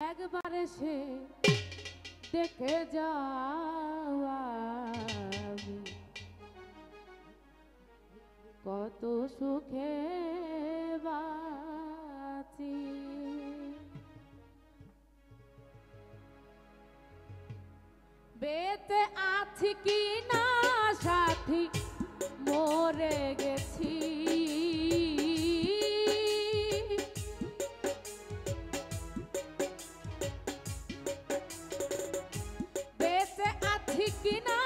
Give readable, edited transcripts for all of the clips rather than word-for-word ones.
একবার এসে দেখে যাওয়া কত সুখে বাঁচি। বেঁচে আছি কি না সাথী মরে গেছি, বেঁচে আছি কি না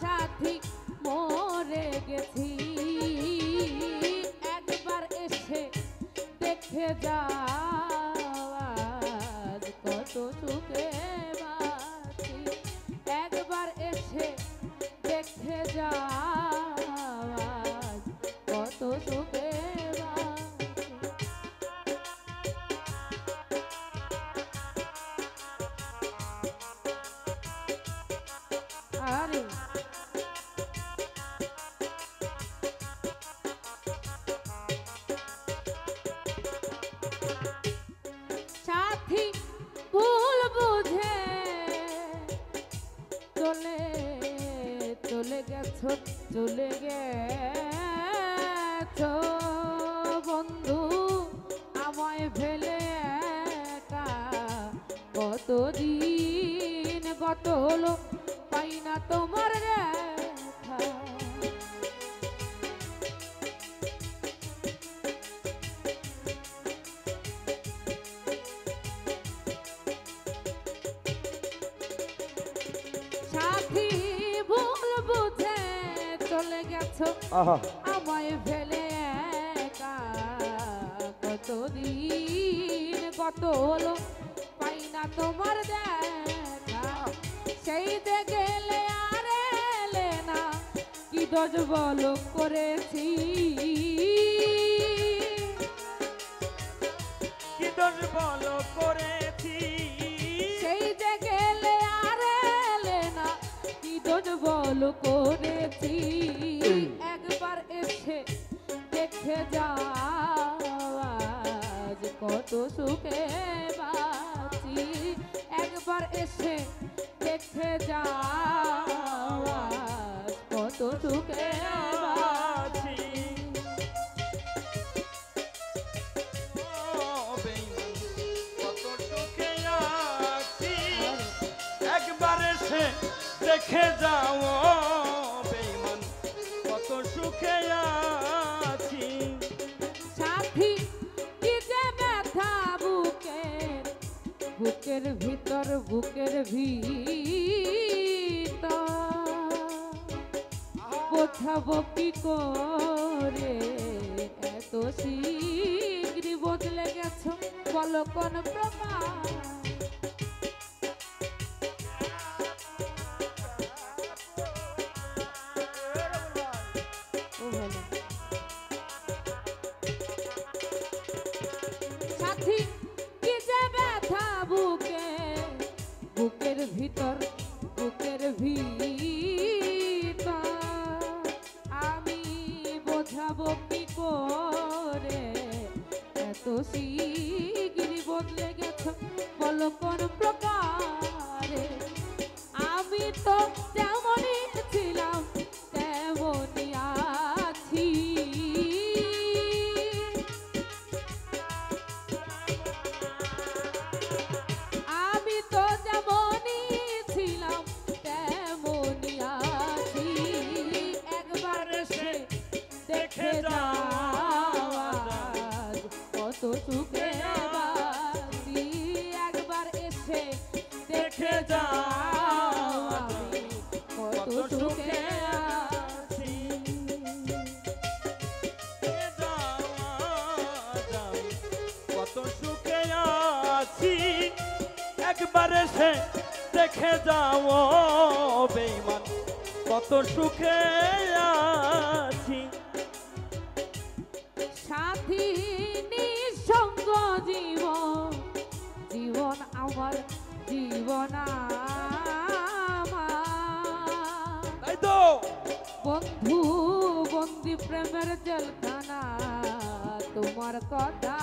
সাথী মরে গেছি। একবার এসে দেখে যাওয়া কত সুখে বাঁচি। একবার এসে দেখে যাওয়া কত সুখে আরে সাথী ভুল বুঝে চলে চলে গেছো, চলে গেছো বন্ধু আমায় ফেলে একা। কতদিন কত হলো পাই না তোমার দেখা। সাথী ভুল বুঝে চলে গেছো আমায় ফেলে একা। কতদিন কত হলো পাই না তোমার দেখা। সেই যে গেলে আর এলে না, কি দোষ বলো করেছি, কি দোষ বলো করেছি। সেই যে গেলে আর এলে না, কি দোষ বলো করেছি। একবার এসে দেখে যাওয়া কত সুখে বাঁচি। একবার এসে দেখে যাওয়া কত সুখে বাঁচি। কত সুখে আছি, একবার এসে দেখে যাও বেঈমান কত সুখে আছি। সাথী কি যে ব্যথা বুকের, বুকের ভিতর, বুকের ভিতর বোঝাবো কি করে। এত শীঘ্র বদলে গেছো বলো কোন প্রকার। সাথী কি যে ব্যথা বুকে, বুকের ভিতর, বুকের ভিতর আমি বোঝাবো কি করে। এত শীঘ্র বদলে গেছো বলো কোন প্রকারে। আমি তো যেমনই ছিলাম তেমনই আছি। আমি তো যেমনই ছিলাম তেমনই আছি। একবার এসে দেখে যাওয়া কত সুখে বাঁচি। একবার এসে দেখে যাওয়া কত সুখে আছি। কত সুখে আছি, একবার এসে দেখে যাও বেঈমান কত সুখে আছি। সাথী নিঃসঙ্গ জীবন, জীবন আমার, জীবন আমার। তাই তো বন্ধু বন্দি প্রেমের জেলখানা, তোমার কথা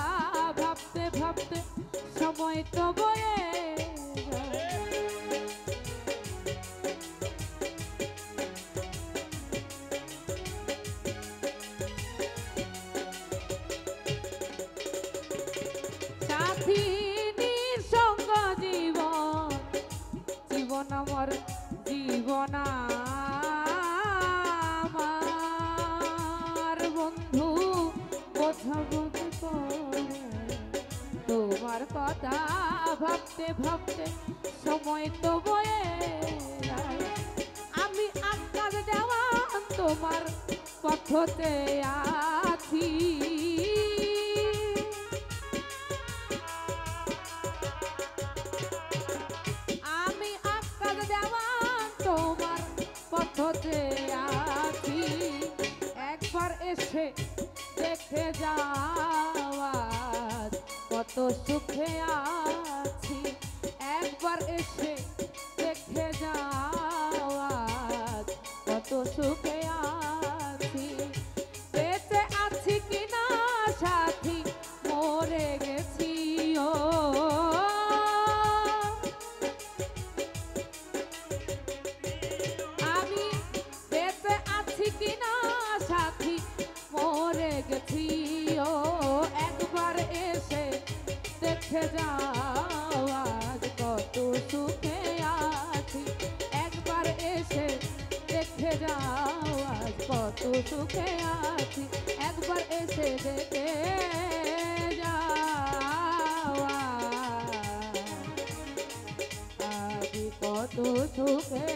ভাবতে ভাবতে সময় তো বয়ে যায়। সাথী নিঃসঙ্গ জীবন, জীবন আমার জীবন আমার বন্ধু কথা বলতে করে তোমার কথা ভাবতে ভাবতে সময় তো বয়ে যায়। আমি আকাশ দেওয়ান তোমার পথতে আছি, আমি আকাশ দেওয়ান তোমার পথতে আছি। একবার এসে দেখে যাওয়া কত সুখে আছি, একবার এসে দেখে যাওয়া কত সুখে আছি। বেঁচে আছি কিনা সাথী মরে গেছি ও, আমি বেঁচে আছি কিনা সাথী মরে গেছি ও। একবার এসে দেখে যাও আজ কত সুখে আছি, একবার এসে দেখে যাও আজ কত সুখে আছি, একবার এসে দেখে যাও আজ কত সুখে